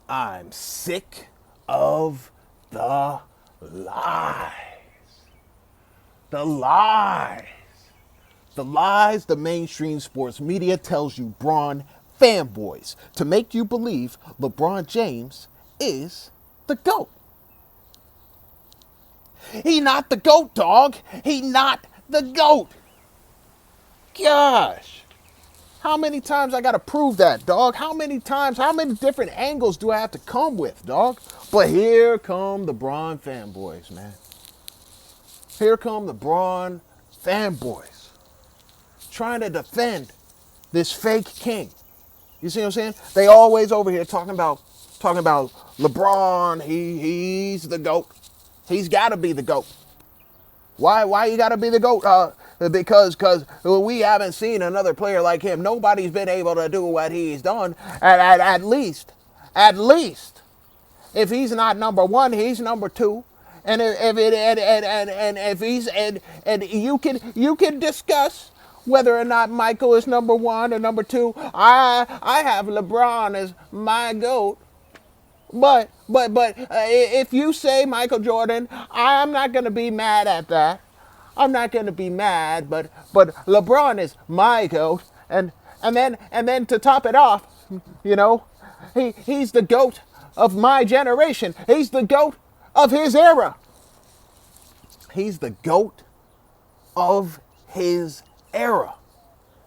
I'm sick of the lies. The lies. The lies the mainstream sports media tells you, Bron fanboys, to make you believe LeBron James is the GOAT. He not the GOAT, dog. He not the GOAT. Gosh. How many times I got to prove that, dog? How many times, how many different angles do I have to come with, dog? But here come the Bron fanboys, man. Here come the Bron fanboys trying to defend this fake king. You see what I'm saying? They always over here talking about LeBron. He's the GOAT. He's got to be the GOAT. Why you got to be the GOAT? Because we haven't seen another player like him. Nobody's been able to do what he's done. At least, if he's not number one, he's number two. And if he's and you can discuss whether or not Michael is number one or number two. I have LeBron as my GOAT. But if you say Michael Jordan, I'm not going to be mad at that. I'm not going to be mad, but LeBron is my GOAT, and then to top it off, you know, he's the GOAT of my generation. He's the GOAT of his era. He's the GOAT of his era.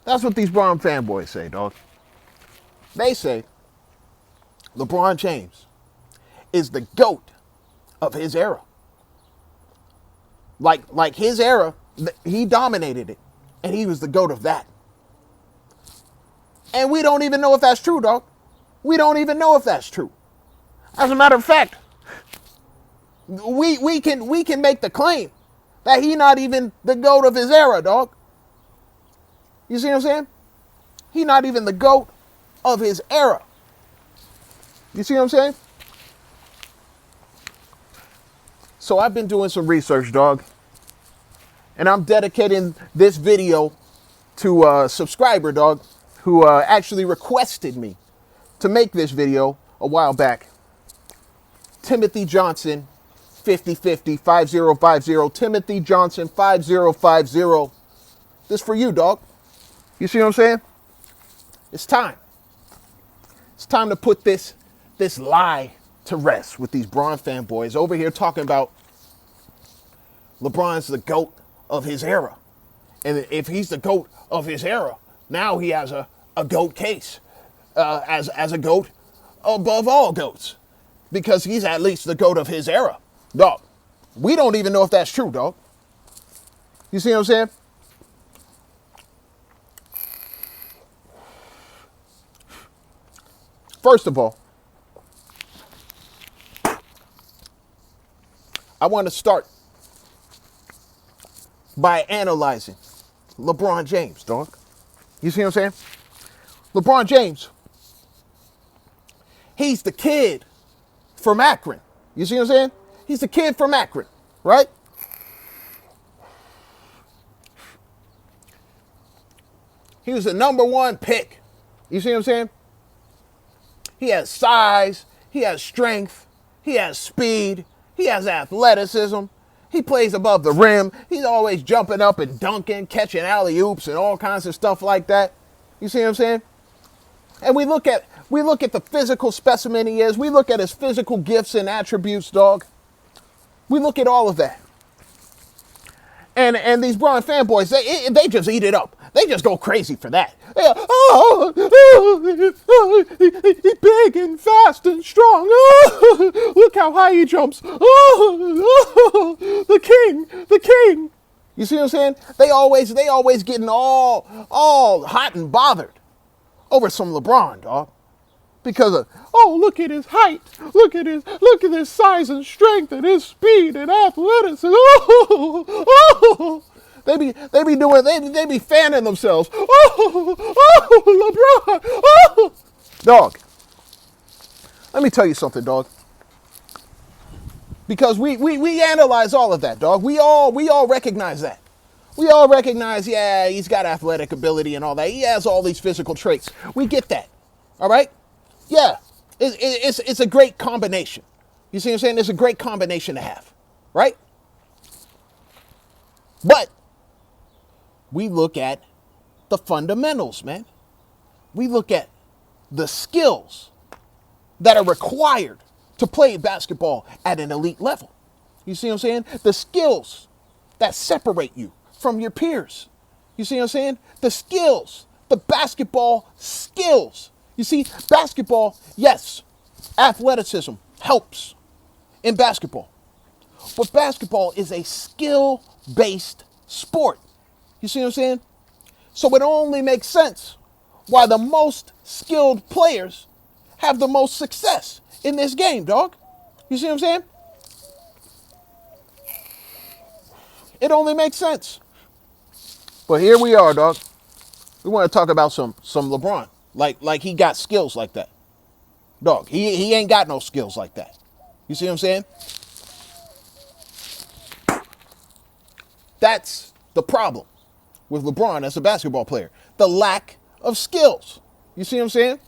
That's what these Bron fanboys say, dog. They say LeBron James is the GOAT of his era. Like his era, he dominated it, and he was the GOAT of that. And we don't even know if that's true, dog. We don't even know if that's true. As a matter of fact, we can make the claim that he not even the GOAT of his era, dog. You see what I'm saying? He not even the GOAT of his era. You see what I'm saying? So I've been doing some research, dog. And I'm dedicating this video to a subscriber, dog, who actually requested me to make this video a while back. Timothy Johnson, 5050, 5050. Timothy Johnson, 5050. This for you, dog. You see what I'm saying? It's time. It's time to put this lie to rest with these Bron fanboys over here talking about LeBron's the GOAT of his era. And if he's the GOAT of his era, now he has a GOAT case as a GOAT above all GOATs, because he's at least the GOAT of his era. Dog, we don't even know if that's true, dog. You see what I'm saying? First of all, I want to start by analyzing LeBron James, dog. You see what I'm saying? LeBron James, he's the kid from Akron. You see what I'm saying? He's the kid from Akron, right? He was the number one pick. You see what I'm saying? He has size, he has strength, he has speed, he has athleticism. He plays above the rim. He's always jumping up and dunking, catching alley-oops and all kinds of stuff like that. You see what I'm saying? And we look at the physical specimen he is. We look at his physical gifts and attributes, dog. We look at all of that. And these Bron fanboys, they just eat it up. They just go crazy for that. He's big and fast and strong. Look how high he jumps. The king. You see what I'm saying? They always getting all hot and bothered over some LeBron, dog. Because of, look at his height. Look at his size and strength and his speed and athleticism. They be fanning themselves. LeBron. Dog. Let me tell you something, dog. Because we analyze all of that, dog. We all recognize that. We all recognize, yeah, he's got athletic ability and all that. He has all these physical traits. We get that. All right? Yeah, It's a great combination. You see what I'm saying? It's a great combination to have, right? But we look at the fundamentals, man. We look at the skills that are required to play basketball at an elite level. You see what I'm saying? The skills that separate you from your peers. You see what I'm saying? The skills, the basketball skills. You see, basketball, yes, athleticism helps in basketball. But basketball is a skill-based sport. You see what I'm saying? So it only makes sense why the most skilled players have the most success in this game, dog. You see what I'm saying? It only makes sense. But here we are, dog. We want to talk about some LeBron. Like he got skills like that. Dog, he ain't got no skills like that. You see what I'm saying? That's the problem with LeBron as a basketball player. The lack of skills. You see what I'm saying?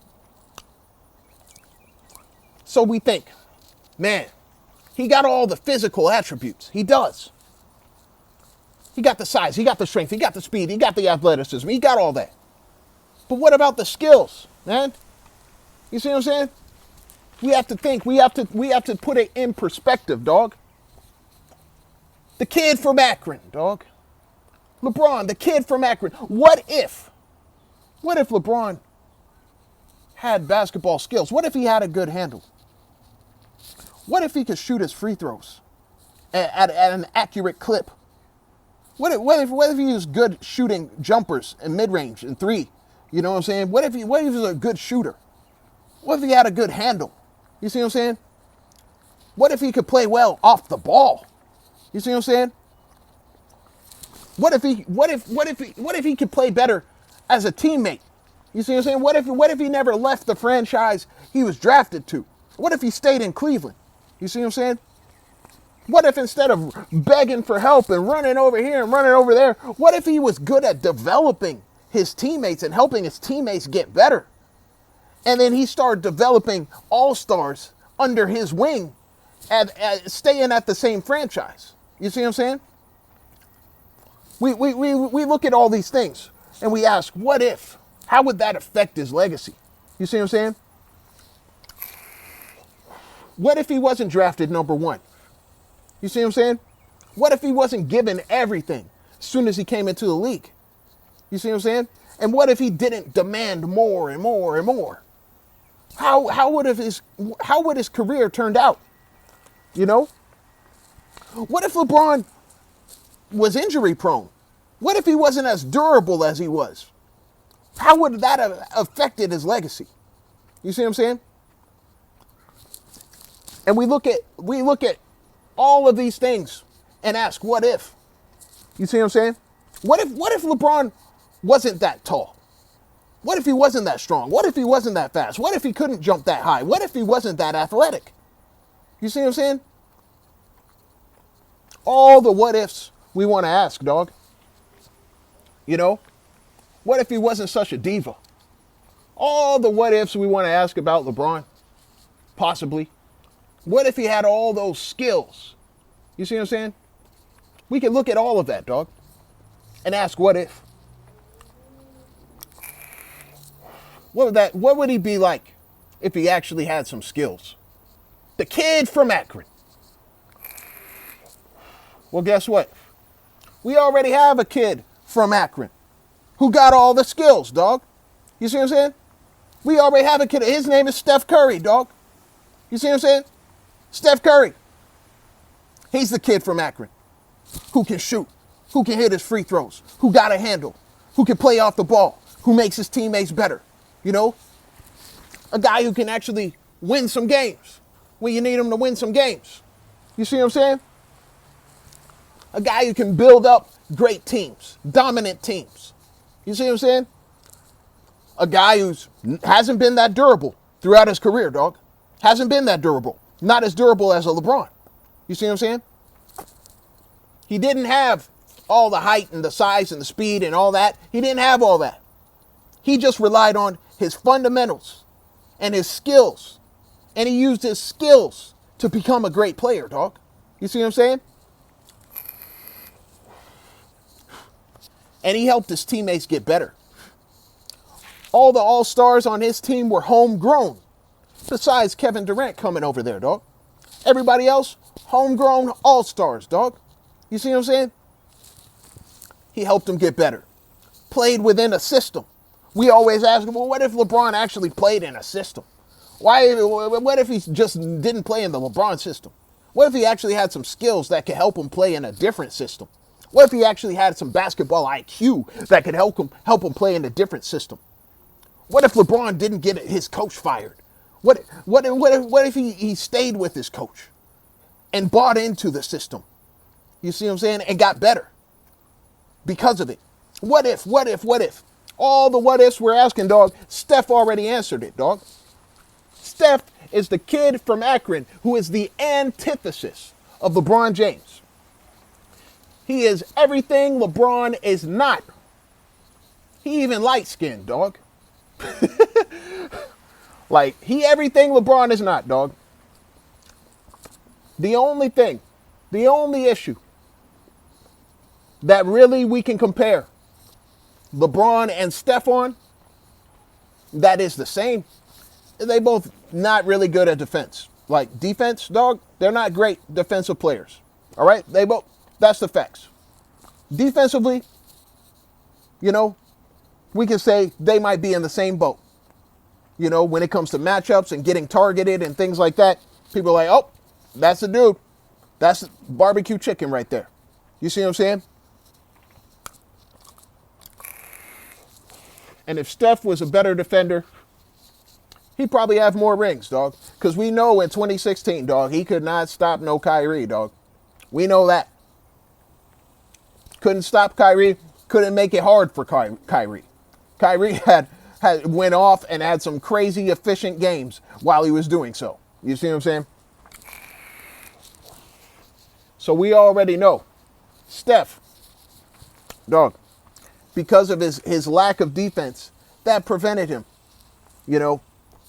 So we think, man, he got all the physical attributes. He does. He got the size, he got the strength, he got the speed, he got the athleticism, he got all that. But what about the skills, man? You see what I'm saying? We have to think, we have to put it in perspective, dog. The kid from Akron, dog. LeBron, the kid from Akron. What if LeBron had basketball skills? What if he had a good handle? What if he could shoot his free throws at an accurate clip? What if he was good shooting jumpers and mid-range and three? You know what I'm saying? What if he was a good shooter? What if he had a good handle? You see what I'm saying? What if he could play well off the ball? You see what I'm saying? What if he could play better as a teammate? You see what I'm saying? What if he never left the franchise he was drafted to? What if he stayed in Cleveland? You see what I'm saying? What if instead of begging for help and running over here and running over there, what if he was good at developing his teammates and helping his teammates get better? And then he started developing all-stars under his wing and staying at the same franchise. You see what I'm saying? We look at all these things and we ask, what if? How would that affect his legacy? You see what I'm saying? What if he wasn't drafted number one? You see what I'm saying? What if he wasn't given everything as soon as he came into the league? You see what I'm saying? And what if he didn't demand more and more and more? How would his career turned out? You know? What if LeBron was injury prone? What if he wasn't as durable as he was? How would that have affected his legacy? You see what I'm saying? And we look at all of these things and ask, what if? You see what I'm saying? What if LeBron wasn't that tall? What if he wasn't that strong? What if he wasn't that fast? What if he couldn't jump that high? What if he wasn't that athletic? You see what I'm saying? All the what ifs we want to ask, dog. You know? What if he wasn't such a diva? All the what ifs we want to ask about LeBron. Possibly. What if he had all those skills? You see what I'm saying? We can look at all of that, dog, and ask what if. What would he be like if he actually had some skills? The kid from Akron. Well, guess what? We already have a kid from Akron who got all the skills, dog. You see what I'm saying? We already have a kid. His name is Steph Curry, dog. You see what I'm saying? Steph Curry. He's the kid from Akron who can shoot, who can hit his free throws, who got a handle, who can play off the ball, who makes his teammates better. You know? A guy who can actually win some games when you need him to win some games. You see what I'm saying? A guy who can build up great teams, dominant teams. You see what I'm saying? A guy who hasn't been that durable throughout his career, dog. Hasn't been that durable. Not as durable as a LeBron. You see what I'm saying? He didn't have all the height and the size and the speed and all that. He didn't have all that. He just relied on his fundamentals and his skills And he used his skills to become a great player, dog. You see what I'm saying? And he helped his teammates get better. All the all-stars on his team were homegrown, besides Kevin Durant coming over there, dog. Everybody else, homegrown all-stars, dog. You see what I'm saying? He helped them get better. Played within a system. We always ask, well, what if LeBron actually played in a system? What if he just didn't play in the LeBron system? What if he actually had some skills that could help him play in a different system? What if he actually had some basketball IQ that could help him play in a different system? What if LeBron didn't get his coach fired? What if he stayed with his coach and bought into the system? You see what I'm saying? And got better because of it. What if? All the what ifs we're asking, dog, Steph already answered it, dog. Steph is the kid from Akron who is the antithesis of LeBron James. He is everything LeBron is not. He even light-skinned, dog. Like, he everything LeBron is not, dog. The only issue that really we can compare LeBron and Steph on, that is the same. They both not really good at defense. Like, defense, dog, they're not great defensive players. All right? That's the facts. Defensively, we can say they might be in the same boat. When it comes to matchups and getting targeted and things like that, people are like, oh, that's the dude. That's barbecue chicken right there. You see what I'm saying? And if Steph was a better defender, he'd probably have more rings, dog. Because we know in 2016, dog, he could not stop no Kyrie, dog. We know that. Couldn't stop Kyrie. Couldn't make it hard for Kyrie. Kyrie had went off and had some crazy efficient games while he was doing so. You see what I'm saying? So we already know Steph, dog, because of his lack of defense, that prevented him,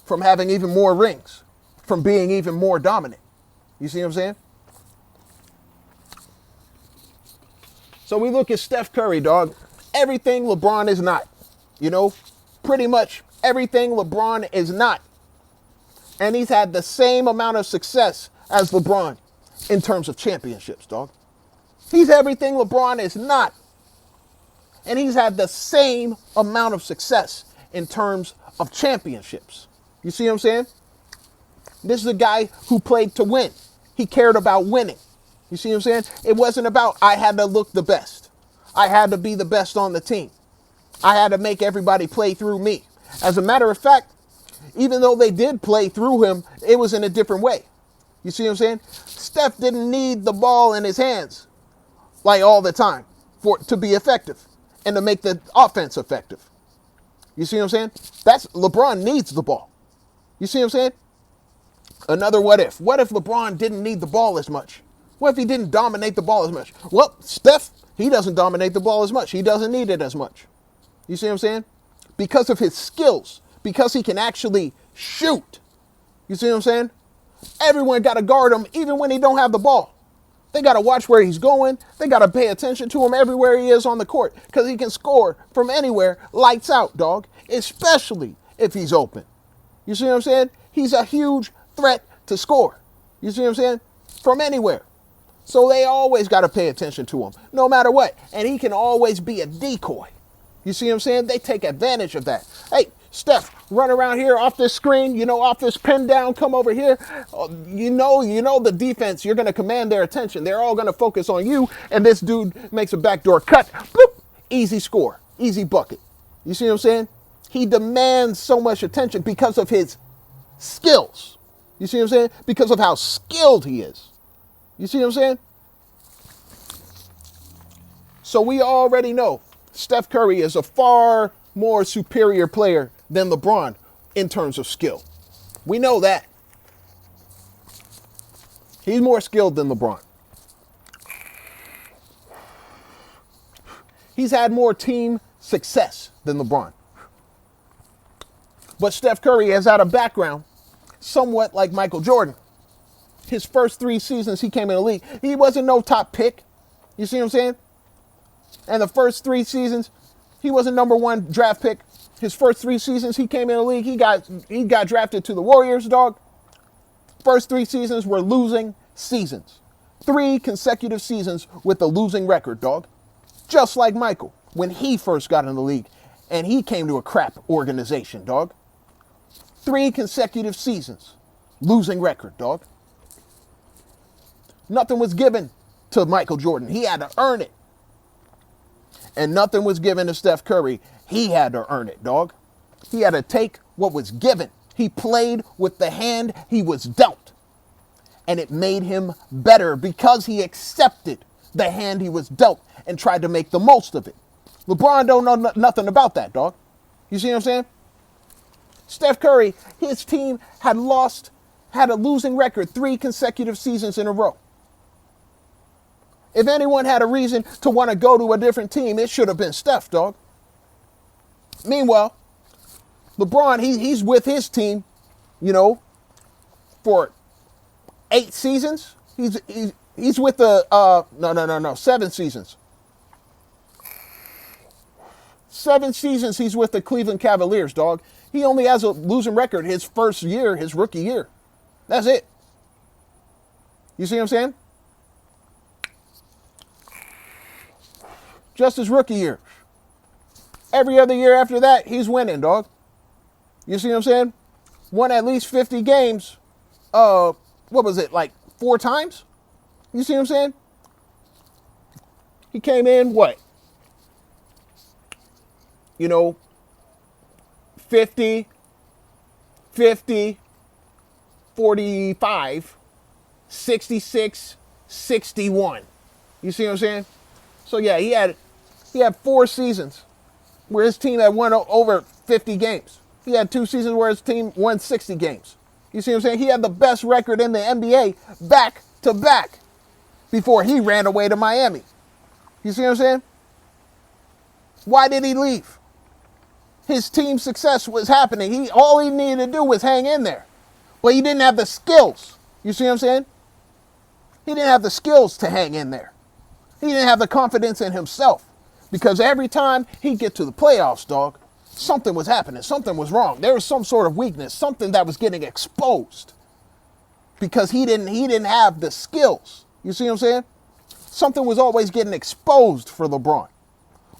from having even more rings, from being even more dominant. You see what I'm saying? So we look at Steph Curry, dog. Everything LeBron is not. Pretty much everything LeBron is not. And he's had the same amount of success as LeBron in terms of championships, dog. He's everything LeBron is not. And he's had the same amount of success in terms of championships. You see what I'm saying? This is a guy who played to win. He cared about winning. You see what I'm saying? It wasn't about I had to look the best. I had to be the best on the team. I had to make everybody play through me. As a matter of fact, even though they did play through him, it was in a different way. You see what I'm saying? Steph didn't need the ball in his hands like all the time to be effective and to make the offense effective. You see what I'm saying? LeBron needs the ball. You see what I'm saying? Another what if. What if LeBron didn't need the ball as much? What if he didn't dominate the ball as much? Well, Steph, he doesn't dominate the ball as much. He doesn't need it as much. You see what I'm saying? Because of his skills, because he can actually shoot. You see what I'm saying? Everyone got to guard him even when he don't have the ball. They got to watch where he's going. They got to pay attention to him everywhere he is on the court because he can score from anywhere, lights out, dog, especially if he's open. You see what I'm saying? He's a huge threat to score. You see what I'm saying? From anywhere. So they always got to pay attention to him, no matter what. And he can always be a decoy. You see what I'm saying? They take advantage of that. Hey, Steph, run around here off this screen, off this pin down, come over here. You know the defense, you're going to command their attention. They're all going to focus on you, and this dude makes a backdoor cut. Bloop, easy score, easy bucket. You see what I'm saying? He demands so much attention because of his skills. You see what I'm saying? Because of how skilled he is. You see what I'm saying? So we already know Steph Curry is a far more superior player than LeBron in terms of skill. We know that. He's more skilled than LeBron. He's had more team success than LeBron. But Steph Curry has had a background somewhat like Michael Jordan. His first 3 seasons he came in the league, he wasn't no top pick. You see what I'm saying? And the first 3 seasons, he wasn't number 1 draft pick. His first 3 seasons he came in the league, he got drafted to the Warriors, dog. First 3 seasons were losing seasons. 3 consecutive seasons with a losing record, dog. Just like Michael when he first got in the league and he came to a crap organization, dog. 3 consecutive seasons, losing record, dog. Nothing was given to Michael Jordan. He had to earn it. And nothing was given to Steph Curry. He had to earn it, dog. He had to take what was given. He played with the hand he was dealt. And it made him better because he accepted the hand he was dealt and tried to make the most of it. LeBron don't know nothing about that, dog. You see what I'm saying? Steph Curry, his team had a losing record 3 consecutive seasons in a row. If anyone had a reason to want to go to a different team, it should have been Steph, dog. Meanwhile, LeBron, he's with his team, for 8 seasons. He's with the 7 seasons. 7 seasons he's with the Cleveland Cavaliers, dog. He only has a losing record his first year, his rookie year. That's it. You see what I'm saying? Just his rookie year. Every other year after that, he's winning, dog. You see what I'm saying? Won at least 50 games. What was it, like 4 times? You see what I'm saying? He came in, 50, 45, 66, 61. You see what I'm saying? So yeah, he had 4 seasons where his team had won over 50 games. He had 2 seasons where his team won 60 games. You see what I'm saying? He had the best record in the NBA back to back before he ran away to Miami. You see what I'm saying? Why did he leave? His team's success was happening. All he needed to do was hang in there. But he didn't have the skills. You see what I'm saying? He didn't have the skills to hang in there. He didn't have the confidence in himself. Because every time he'd get to the playoffs, dog, something was happening. Something was wrong. There was some sort of weakness. Something that was getting exposed. Because he didn't have the skills. You see what I'm saying? Something was always getting exposed for LeBron.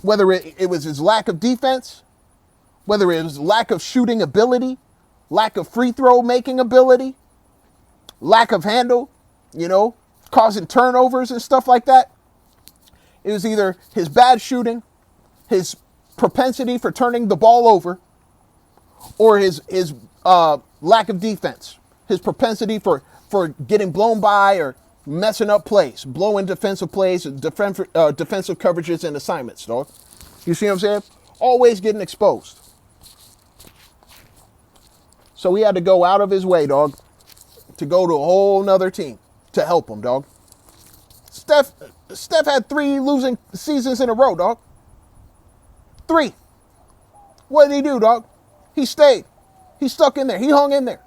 Whether it was his lack of defense, whether it was lack of shooting ability, lack of free throw making ability, lack of handle, causing turnovers and stuff like that. It was either his bad shooting, his propensity for turning the ball over, or his lack of defense, his propensity for getting blown by or messing up plays, blowing defensive plays, defensive coverages and assignments, dog. You see what I'm saying? Always getting exposed. So he had to go out of his way, dog, to go to a whole nother team to help him, dog. Steph had 3 losing seasons in a row, dog. 3. What did he do, dog? He stayed. He stuck in there. He hung in there.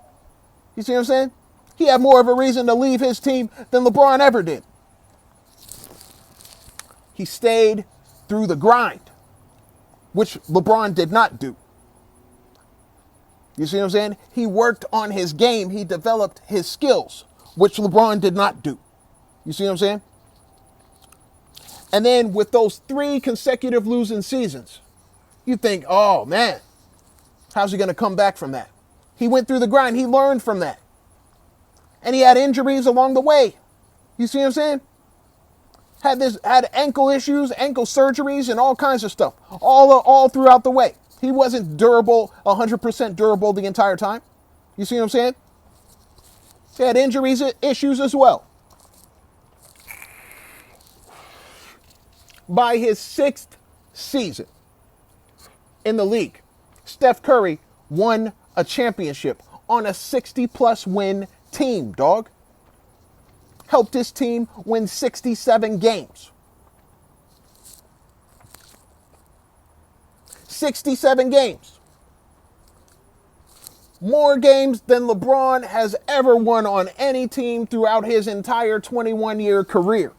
You see what I'm saying? He had more of a reason to leave his team than LeBron ever did. He stayed through the grind, which LeBron did not do. You see what I'm saying? He worked on his game. He developed his skills, which LeBron did not do. You see what I'm saying? And then with those 3 consecutive losing seasons, you think, oh man, how's he going to come back from that? He went through the grind. He learned from that. And he had injuries along the way. You see what I'm saying? Had ankle issues, ankle surgeries, and all kinds of stuff. All throughout the way. He wasn't durable, 100% durable the entire time. You see what I'm saying? He had injuries, issues as well. By his 6th season in the league, Steph Curry won a championship on a 60-plus win team, dog. Helped his team win 67 games. 67 games. More games than LeBron has ever won on any team throughout his entire 21-year career.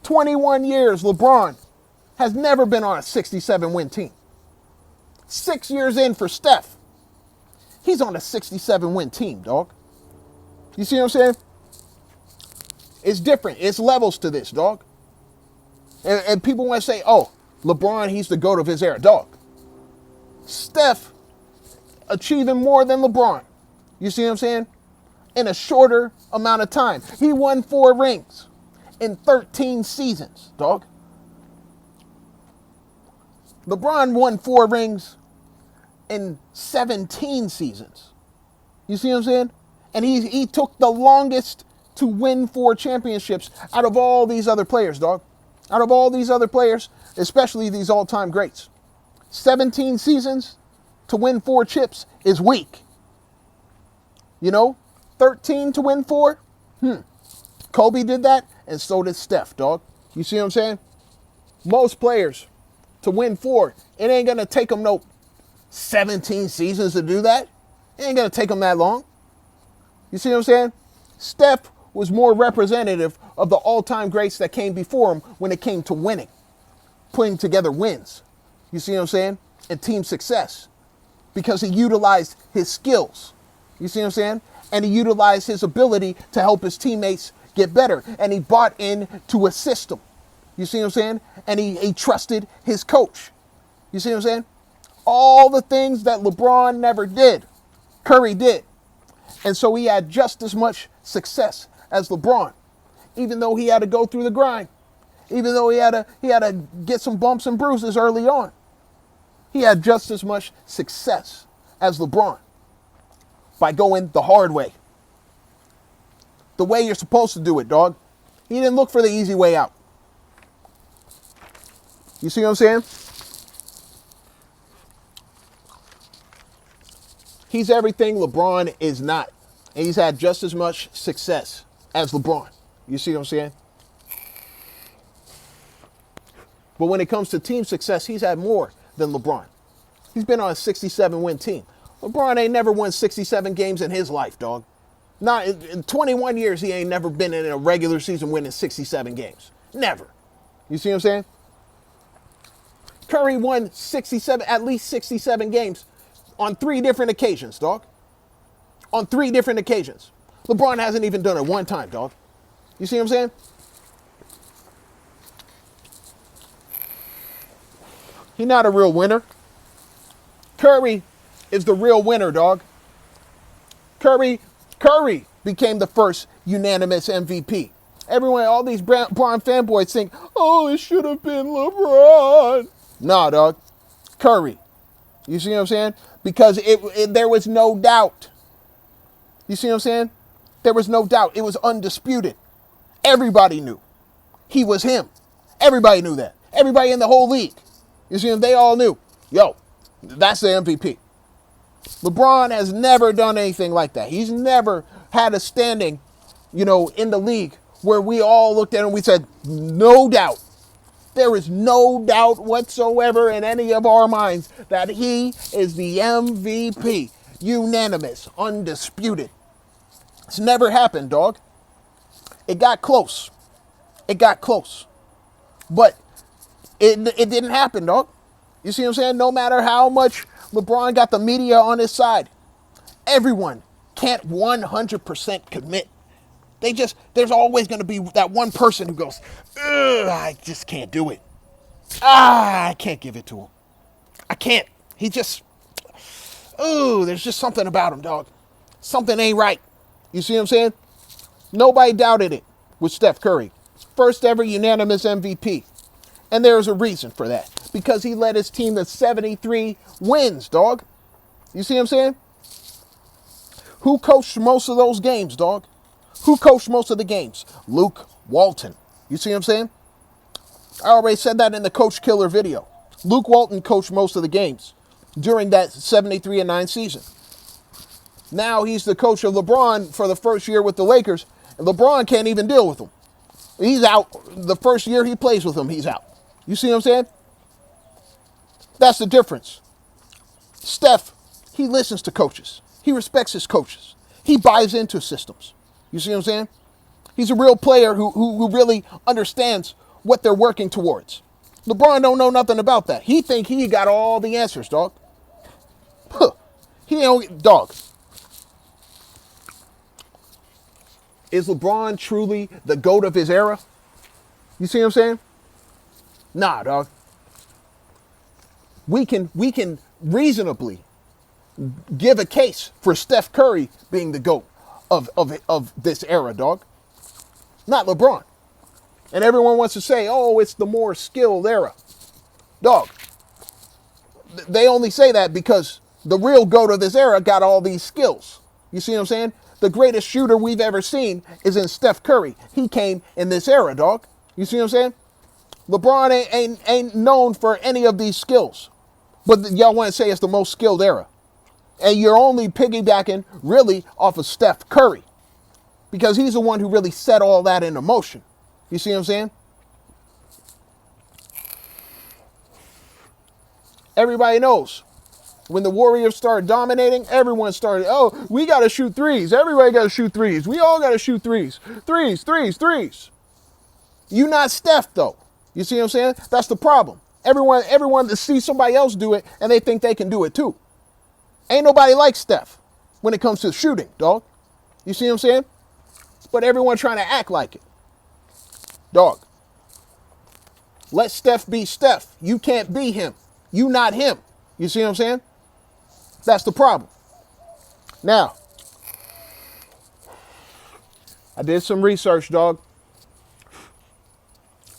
21 years, LeBron has never been on a 67-win team. 6 years in for Steph, he's on a 67-win team, dog. You see what I'm saying? It's different. It's levels to this, dog. And people want to say, oh, LeBron, he's the GOAT of his era. Dog. Steph achieving more than LeBron. You see what I'm saying? In a shorter amount of time. He won 4 rings in 13 seasons, dog. LeBron won 4 rings in 17 seasons. You see what I'm saying? And he took the longest to win 4 championships out of all these other players, dog. Out of all these other players, especially these all-time greats. 17 seasons to win 4 chips is weak. You know, 13 to win 4? Kobe did that, and so did Steph, dog. You see what I'm saying? Most players to win 4, it ain't going to take them no 17 seasons to do that. It ain't going to take them that long. You see what I'm saying? Steph was more representative of the all-time greats that came before him when it came to winning, putting together wins. You see what I'm saying? And team success. Because he utilized his skills. You see what I'm saying? And he utilized his ability to help his teammates get better. And he bought into a system. You see what I'm saying? And he trusted his coach. You see what I'm saying? All the things that LeBron never did, Curry did. And so he had just as much success as LeBron, even though he had to go through the grind, even though he had to get some bumps and bruises early on. He had just as much success as LeBron by going the hard way, the way you're supposed to do it, dog. He didn't look for the easy way out. You see what I'm saying? He's everything LeBron is not. And he's had just as much success as LeBron. You see what I'm saying? But when it comes to team success, he's had more than LeBron. He's been on a 67-win team. LeBron ain't never won 67 games in his life, dog. Not in 21 years, he ain't never been in a regular season winning 67 games. Never. You see what I'm saying? Curry won at least 67 games on 3 different occasions, dog. On 3 different occasions. LeBron hasn't even done it one time, dog. You see what I'm saying? He's not a real winner. Curry is the real winner, dog. Curry became the first unanimous MVP. Everyone, all these Bron fanboys think, oh, it should have been LeBron. Nah, dog. Curry. You see what I'm saying? Because there was no doubt. You see what I'm saying? There was no doubt. It was undisputed. Everybody knew. He was him. Everybody knew that. Everybody in the whole league. You see, they all knew. Yo, that's the MVP. LeBron has never done anything like that. He's never had a standing, in the league where we all looked at him and we said, no doubt. There is no doubt whatsoever in any of our minds that he is the MVP. Unanimous, undisputed. It's never happened, dog. It got close. But it didn't happen, dog. You see what I'm saying? No matter how much LeBron got the media on his side, everyone can't 100% commit. There's always going to be that one person who goes, I just can't do it. I can't give it to him. I can't. There's just something about him, dog. Something ain't right. You see what I'm saying? Nobody doubted it with Steph Curry. First ever unanimous MVP. And there's a reason for that. Because he led his team to 73 wins, dog. You see what I'm saying? Who coached most of those games, dog? Who coached most of the games? Luke Walton. You see what I'm saying? I already said that in the Coach Killer video. Luke Walton coached most of the games during that 73-9 season. Now he's the coach of LeBron for the first year with the Lakers, and LeBron can't even deal with him. He's out. The first year he plays with him, he's out. You see what I'm saying? That's the difference. Steph, He listens to coaches. He respects his coaches. He buys into systems. You see what I'm saying? He's a real player who really understands what they're working towards. LeBron don't know nothing about that. He think he got all the answers, dog. Huh. He don't, dog. Is LeBron truly the GOAT of his era? You see what I'm saying? Nah, dog. We can reasonably give a case for Steph Curry being the GOAT of this era, dog. Not LeBron. And everyone wants to say, oh, it's the more skilled era. Dog. They only say that because the real GOAT of this era got all these skills. You see what I'm saying? The greatest shooter we've ever seen is in Steph Curry. He came in this era, dog. You see what I'm saying? LeBron ain't known for any of these skills. But y'all want to say it's the most skilled era. And you're only piggybacking really off of Steph Curry. Because he's the one who really set all that into motion. You see what I'm saying? Everybody knows. When the Warriors started dominating, everyone started, oh, we got to shoot threes. Everybody got to shoot threes. We all got to shoot threes. Threes, threes, threes. You not Steph, though. You see what I'm saying? That's the problem. Everyone to see somebody else do it, and they think they can do it too. Ain't nobody like Steph when it comes to shooting, dog. You see what I'm saying? But everyone trying to act like it. Dog. Let Steph be Steph. You can't be him. You not him. You see what I'm saying? That's the problem. Now, I did some research, dog.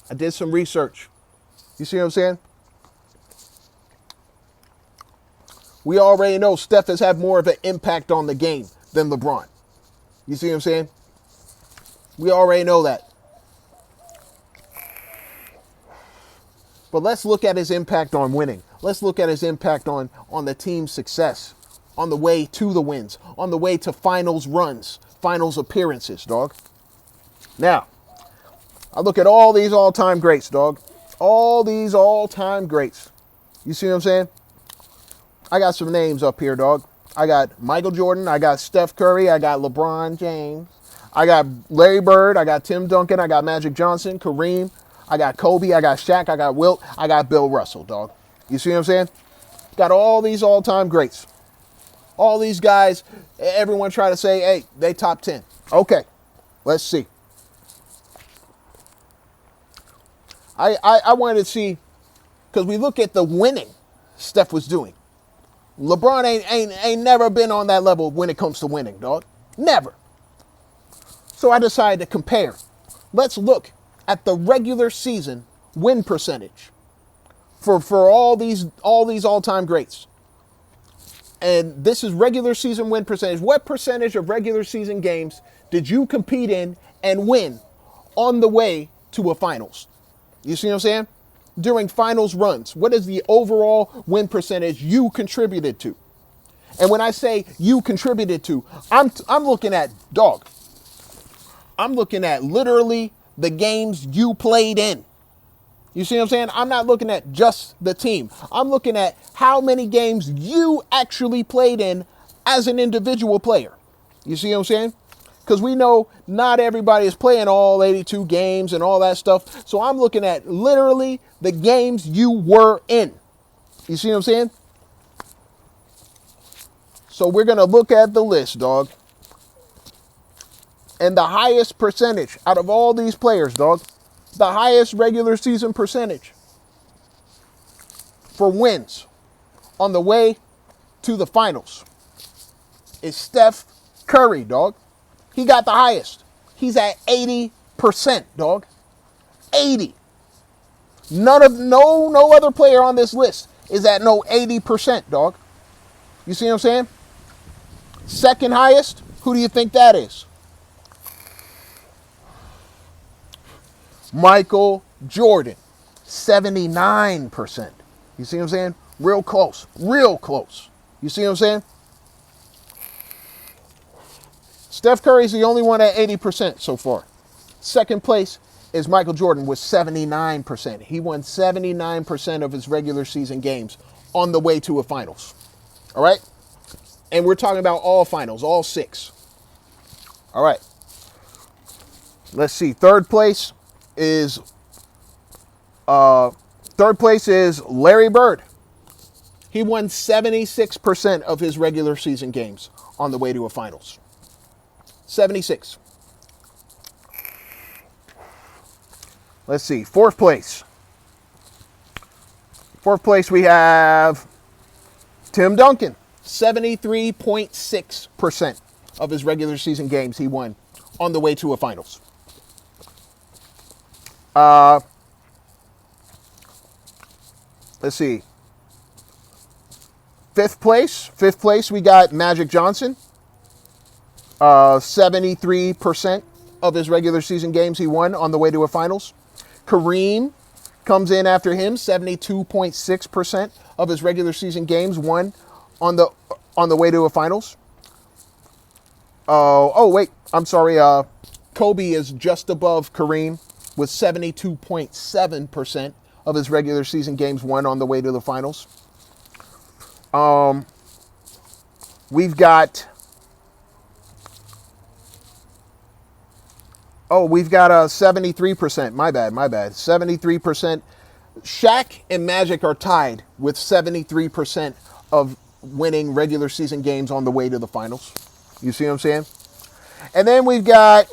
I did some research. You see what I'm saying? We already know Steph has had more of an impact on the game than LeBron. You see what I'm saying? We already know that. But let's look at his impact on winning. Let's look at his impact on the team's success, on the way to the wins, on the way to finals runs, finals appearances, dog. Now, I look at all these all-time greats, dog. All these all-time greats. You see what I'm saying? I got some names up here, dog. I got Michael Jordan. I got Steph Curry. I got LeBron James. I got Larry Bird. I got Tim Duncan. I got Magic Johnson, Kareem. I got Kobe. I got Shaq. I got Wilt. I got Bill Russell, dog. You see what I'm saying? Got all these all-time greats. All these guys, everyone try to say, hey, they top 10. Okay, let's see. I wanted to see, because we look at the winning Steph was doing. LeBron ain't never been on that level when it comes to winning, dog. Never. So I decided to compare. Let's look at the regular season win percentage for all these all-time greats. And this is regular season win percentage. What percentage of regular season games did you compete in and win on the way to a finals? You see what I'm saying? During finals runs, what is the overall win percentage you contributed to? And when I say you contributed to, I'm looking at, dog, I'm looking at literally the games you played in. You see what I'm saying? I'm not looking at just the team. I'm looking at how many games you actually played in as an individual player. You see what I'm saying? Because we know not everybody is playing all 82 games and all that stuff. So I'm looking at literally the games you were in. You see what I'm saying? So we're going to look at the list, dog. And the highest percentage out of all these players, dog, the highest regular season percentage for wins on the way to the finals is Steph Curry, dog. He got the highest. He's at 80%, dog. 80. No other player on this list is at no 80%, dog. You see what I'm saying? Second highest, who do you think that is? Michael Jordan, 79%. You see what I'm saying? Real close. Real close. You see what I'm saying? Steph Curry's the only one at 80% so far. Second place is Michael Jordan with 79%. He won 79% of his regular season games on the way to a finals. All right? And we're talking about all finals, all 6. All right. Let's see. Third place is Larry Bird. He won 76% of his regular season games on the way to a finals. 76. Let's see. Fourth place. Fourth place we have Tim Duncan. 73.6% of his regular season games he won on the way to a finals. Let's see. Fifth place we got Magic Johnson. 73% of his regular season games he won on the way to a finals. Kareem comes in after him. 72.6% of his regular season games won on the way to a finals. I'm sorry. Kobe is just above Kareem with 72.7% of his regular season games won on the way to the finals. We've got 73%. My bad. 73%. Shaq and Magic are tied with 73% of winning regular season games on the way to the finals. You see what I'm saying? And then we got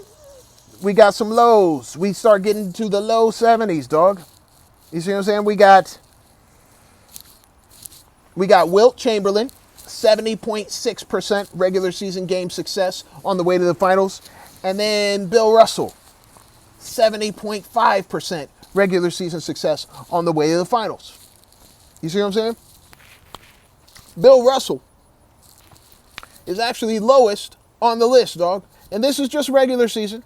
some lows. We start getting to the low 70s, dog. You see what I'm saying? We got Wilt Chamberlain, 70.6% regular season game success on the way to the finals. And then Bill Russell, 70.5% regular season success on the way to the finals. You see what I'm saying? Bill Russell is actually lowest on the list, dog. And this is just regular season.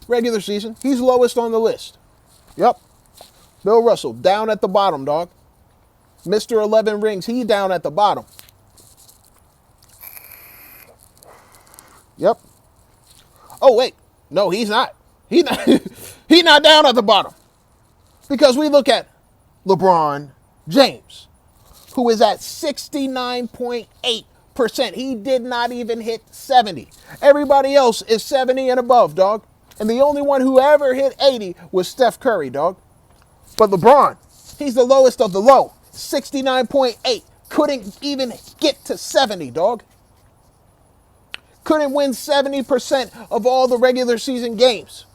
Regular season. He's lowest on the list. Yep. Bill Russell, down at the bottom, dog. Mr. 11 rings, he down at the bottom. Yep. Oh, wait. No, he's not. He's not, he's not down at the bottom. Because we look at LeBron James, who is at 69.8%. He did not even hit 70. Everybody else is 70 and above, dog. And the only one who ever hit 80 was Steph Curry, dog. But LeBron, he's the lowest of the low. 69.8. Couldn't even get to 70, dog. Couldn't win 70% of all the regular season games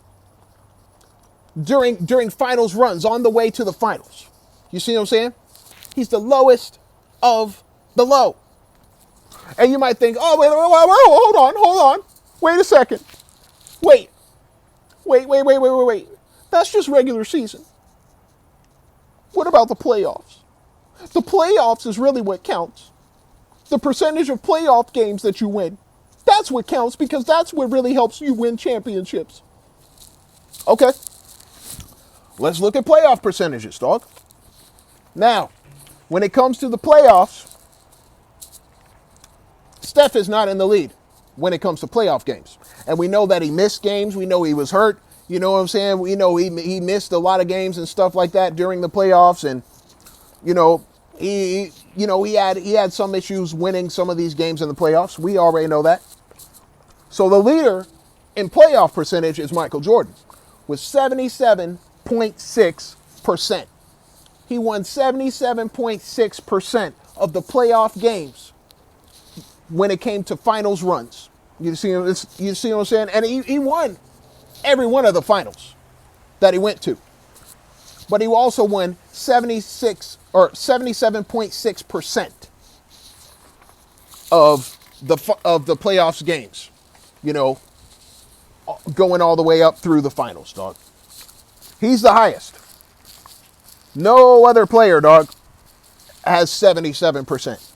during finals runs on the way to the finals. You see what I'm saying? He's the lowest of the low. And you might think, oh, wait, hold on. Wait a second. Wait. That's just regular season. What about the playoffs? The playoffs is really what counts. The percentage of playoff games that you win. That's what counts because that's what really helps you win championships. Okay. Let's look at playoff percentages, dog. Now, when it comes to the playoffs, Steph is not in the lead when it comes to playoff games. And we know that he missed games. We know he was hurt. You know what I'm saying? We know he missed a lot of games and stuff like that during the playoffs. And, he had some issues winning some of these games in the playoffs. We already know that. So the leader in playoff percentage is Michael Jordan with 77.6%. He won 77.6% of the playoff games when it came to finals runs. You see what I'm saying? And he won every one of the finals that he went to. But he also won 77.6% of the playoffs games, going all the way up through the finals, dog. He's the highest. No other player, dog, has 77%.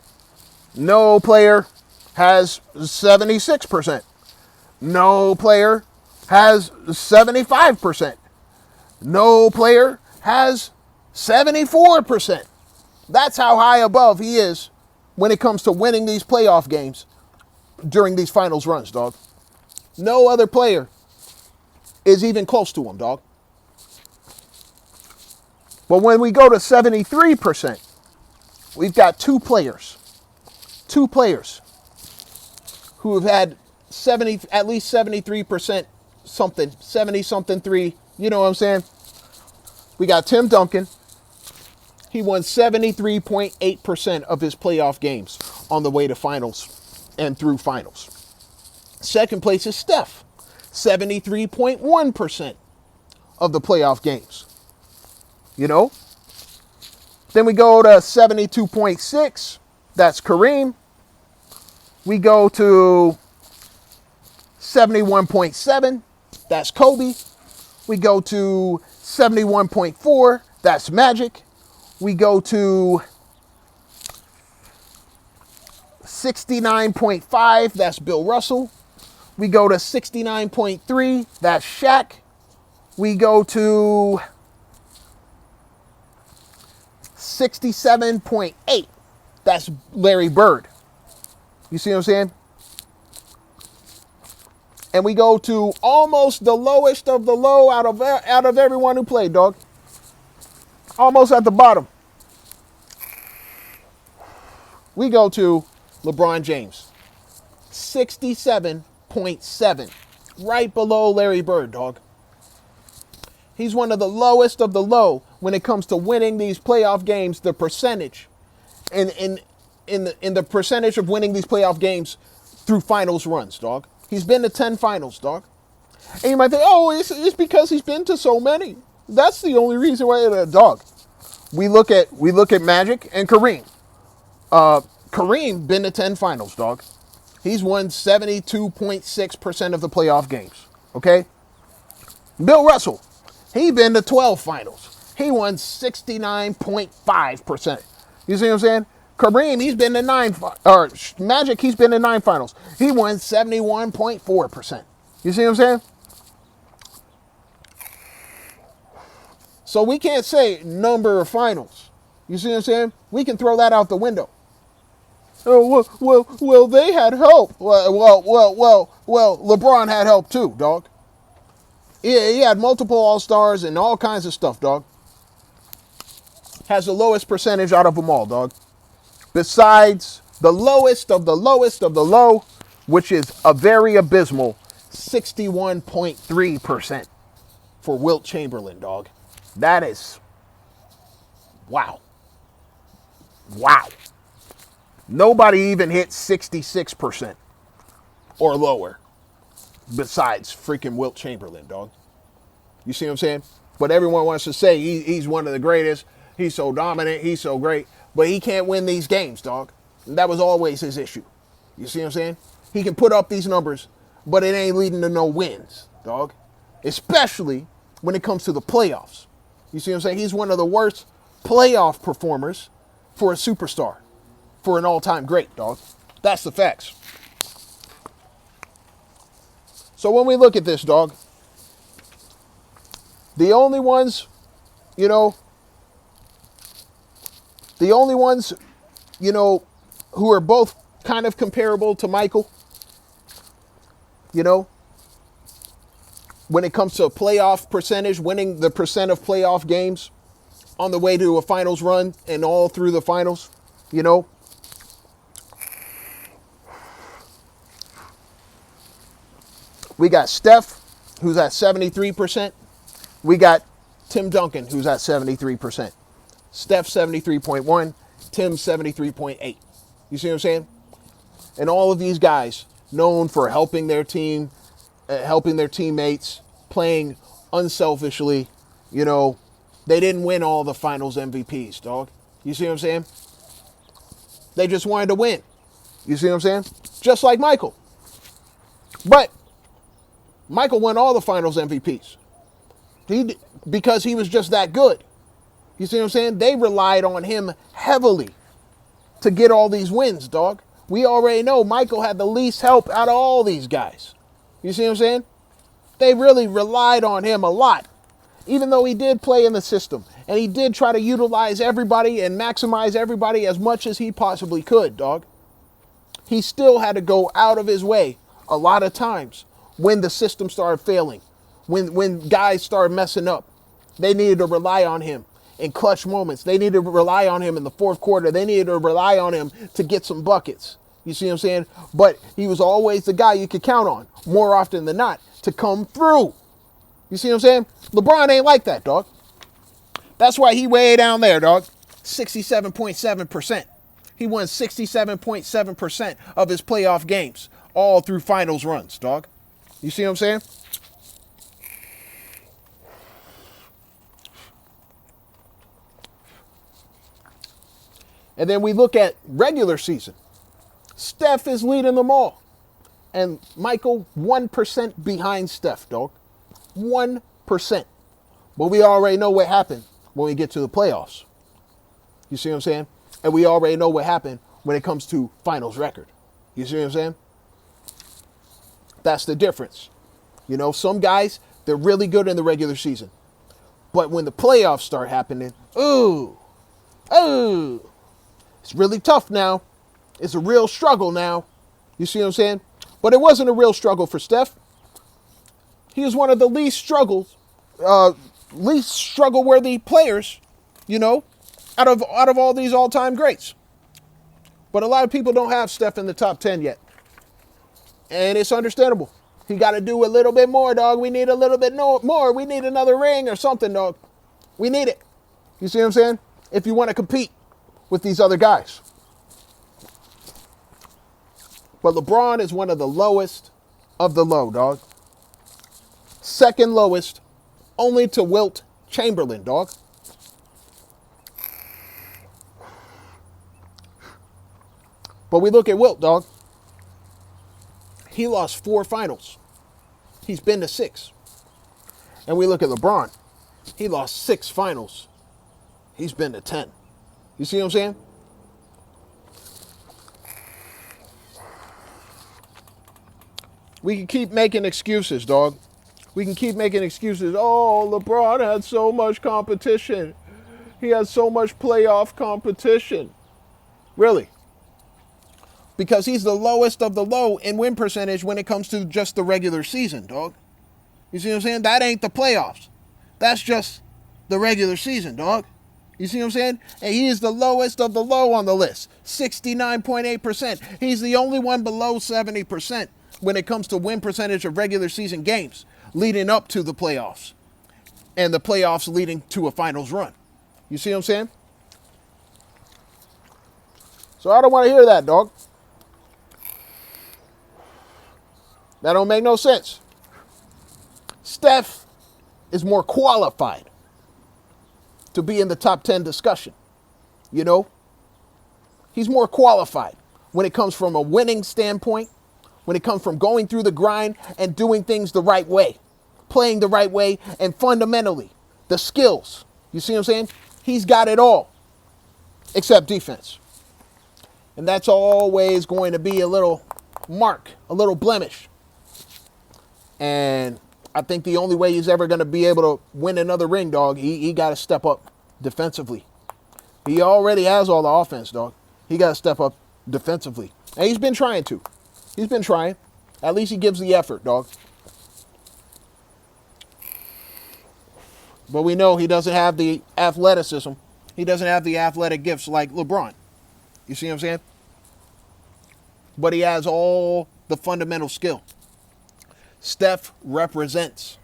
No player has 76%. No player has 75%. No player has 74%. That's how high above he is when it comes to winning these playoff games during these finals runs, dog. No other player is even close to him, dog. But when we go to 73%, we've got two players who have had at least 73% something, 70 something three. You know what I'm saying? We got Tim Duncan. He won 73.8% of his playoff games on the way to finals and through finals. Second place is Steph, 73.1% of the playoff games. You know? Then we go to 72.6. That's Kareem. We go to 71.7. That's Kobe. We go to 71.4. That's Magic. We go to 69.5. That's Bill Russell. We go to 69.3. That's Shaq. We go to 67.8. That's Larry Bird. You see what I'm saying? And we go to almost the lowest of the low out of everyone who played, dog. Almost at the bottom. We go to LeBron James. 67.7. Right below Larry Bird, dog. He's one of the lowest of the low when it comes to winning these playoff games, the percentage. In the percentage of winning these playoff games through finals runs, dog. He's been to 10 finals, dog. And you might think, oh, it's because he's been to so many. That's the only reason why, dog. We look at Magic and Kareem. Kareem been to 10 finals, dog. He's won 72.6% of the playoff games. Okay? Bill Russell, he been to 12 finals. He won 69.5%. You see what I'm saying? Kareem, he's been to Magic, he's been to 9 finals. He won 71.4%. You see what I'm saying? So we can't say number of finals. You see what I'm saying? We can throw that out the window. Oh, well, they had help. Well, LeBron had help too, dog. He had multiple All-Stars and all kinds of stuff, dog. Has the lowest percentage out of them all, dog. Besides the lowest of the lowest of the low, which is a very abysmal 61.3% for Wilt Chamberlain, dog. That is, wow. Wow. Nobody even hit 66% or lower besides freaking Wilt Chamberlain, dog. You see what I'm saying? But everyone wants to say he's one of the greatest. He's so dominant. He's so great. But he can't win these games, dog. And that was always his issue. You see what I'm saying? He can put up these numbers, but it ain't leading to no wins, dog. Especially when it comes to the playoffs. You see what I'm saying? He's one of the worst playoff performers for a superstar. For an all-time great, dog. That's the facts. So when we look at this, dog, the only ones, who are both kind of comparable to Michael, when it comes to playoff percentage, winning the percent of playoff games on the way to a finals run and all through the finals, we got Steph, who's at 73%. We got Tim Duncan, who's at 73%. Steph, 73.1. Tim, 73.8. You see what I'm saying? And all of these guys known for helping their team, helping their teammates, playing unselfishly. They didn't win all the finals MVPs, dog. You see what I'm saying? They just wanted to win. You see what I'm saying? Just like Michael. But Michael won all the finals MVPs. Because he was just that good. You see what I'm saying? They relied on him heavily to get all these wins, dog. We already know Michael had the least help out of all these guys. You see what I'm saying? They really relied on him a lot. Even though he did play in the system. And he did try to utilize everybody and maximize everybody as much as he possibly could, dog. He still had to go out of his way a lot of times when the system started failing. When guys started messing up. They needed to rely on him in clutch moments. They needed to rely on him in the fourth quarter. They needed to rely on him to get some buckets. You see what I'm saying? But he was always the guy you could count on, more often than not, to come through. You see what I'm saying? LeBron ain't like that, dog. That's why he way down there, dog. 67.7%. He won 67.7% of his playoff games, all through finals runs, dog. You see what I'm saying? And then we look at regular season. Steph is leading them all. And Michael, 1% behind Steph, dog. 1%. But we already know what happened when we get to the playoffs. You see what I'm saying? And we already know what happened when it comes to finals record. You see what I'm saying? That's the difference. You know, some guys, they're really good in the regular season. But when the playoffs start happening, it's really tough now. It's a real struggle now. You see what I'm saying? But it wasn't a real struggle for Steph. He was one of the least struggle-worthy players, you know, out of all these all-time greats. But a lot of people don't have Steph in the top 10 yet. And it's understandable. He got to do a little bit more, dog. We need a little bit more. We need another ring or something, dog. We need it. You see what I'm saying? If you want to compete with these other guys. But LeBron is one of the lowest of the low, dog. Second lowest, only to Wilt Chamberlain, dog. But we look at Wilt, dog. He lost 4 finals. He's been to 6. And we look at LeBron. He lost 6 finals. He's been to 10. You see what I'm saying? We can keep making excuses, dog. We can keep making excuses. Oh, LeBron had so much competition. He had so much playoff competition. Really? Because he's the lowest of the low in win percentage when it comes to just the regular season, dog. You see what I'm saying? That ain't the playoffs. That's just the regular season, dog. You see what I'm saying? And he is the lowest of the low on the list. 69.8%. He's the only one below 70% when it comes to win percentage of regular season games leading up to the playoffs. And the playoffs leading to a finals run. You see what I'm saying? So I don't want to hear that, dog. That don't make no sense. Steph is more qualified to be in the top 10 discussion. You know? He's more qualified when it comes from a winning standpoint, when it comes from going through the grind and doing things the right way, playing the right way, and fundamentally, the skills. You see what I'm saying? He's got it all, except defense. And that's always going to be a little mark, a little blemish. And I think the only way he's ever going to be able to win another ring, dog, he got to step up defensively. He already has all the offense, dog. He got to step up defensively. And he's been trying to. He's been trying. At least he gives the effort, dog. But we know he doesn't have the athleticism. He doesn't have the athletic gifts like LeBron. You see what I'm saying? But he has all the fundamental skill. Steph represents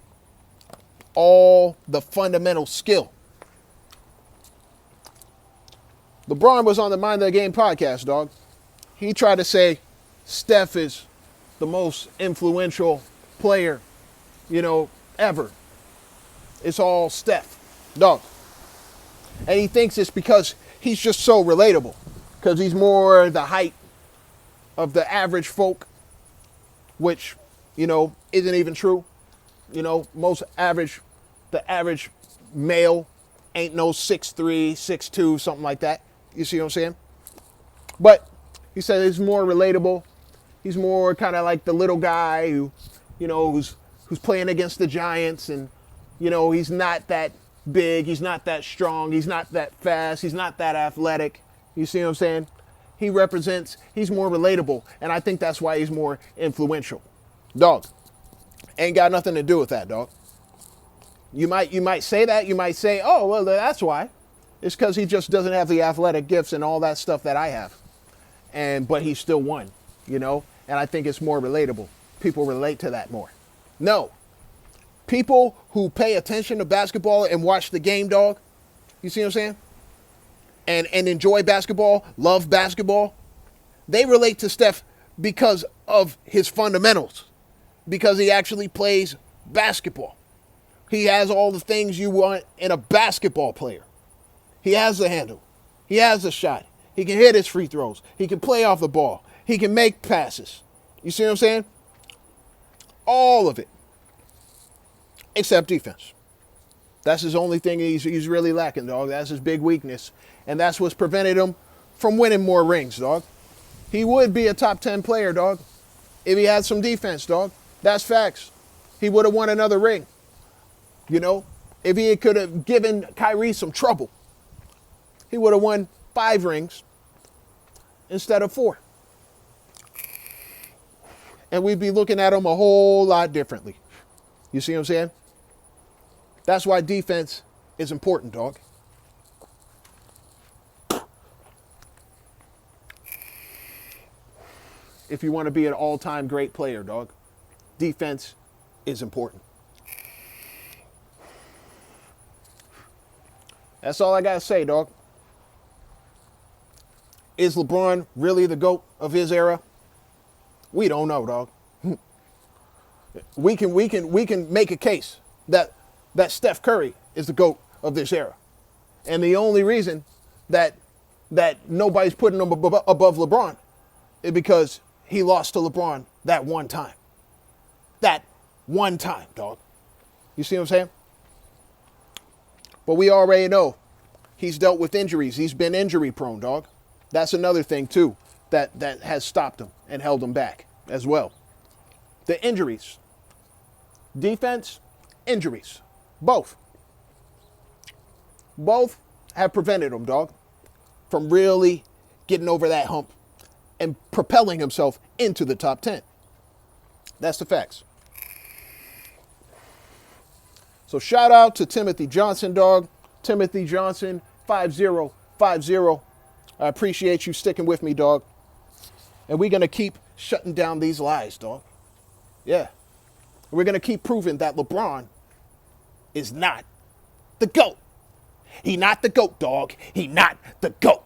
all the fundamental skill. LeBron was on the Mind of the Game podcast, dog. He tried to say Steph is the most influential player, ever. It's all Steph, dog. And he thinks it's because he's just so relatable. Because he's more the height of the average folk, which, isn't even true. The average male ain't no 6'3", 6'2", something like that. You see what I'm saying? But he said he's more relatable. He's more kind of like the little guy who, who's playing against the Giants, and, he's not that big, he's not that strong, he's not that fast, he's not that athletic. You see what I'm saying? He's more relatable, and I think that's why he's more influential. Dog, ain't got nothing to do with that, dog. You might say that. You might say, oh, well, that's why. It's because he just doesn't have the athletic gifts and all that stuff that I have. but he still won, you know? And I think it's more relatable. People relate to that more. No. People who pay attention to basketball and watch the game, dog, you see what I'm saying? And enjoy basketball, love basketball, they relate to Steph because of his fundamentals, because he actually plays basketball. He has all the things you want in a basketball player. He has the handle. He has the shot. He can hit his free throws. He can play off the ball. He can make passes. You see what I'm saying? All of it. Except defense. That's his only thing he's really lacking, dog. That's his big weakness. And that's what's prevented him from winning more rings, dog. He would be a top 10 player, dog, if he had some defense, dog. That's facts. He would have won another ring. You know, if he could have given Kyrie some trouble, he would have won 5 rings instead of 4. And we'd be looking at him a whole lot differently. You see what I'm saying? That's why defense is important, dog. If you want to be an all-time great player, dog, defense is important. That's all I got to say, dog. Is LeBron really the GOAT of his era? We don't know, dog. We can make a case that Steph Curry is the GOAT of this era. And the only reason that nobody's putting him above LeBron is because he lost to LeBron that one time. That one time, dog. You see what I'm saying? But we already know he's dealt with injuries. He's been injury prone, dog. That's another thing, too, that has stopped him and held him back as well. The injuries. Defense, injuries. Both. Both have prevented him, dog, from really getting over that hump and propelling himself into the top 10. That's the facts. So shout out to Timothy Johnson, dog. Timothy Johnson, 5050. I appreciate you sticking with me, dog. And we're going to keep shutting down these lies, dog. Yeah. We're going to keep proving that LeBron is not the GOAT. He not the GOAT, dog. He not the GOAT.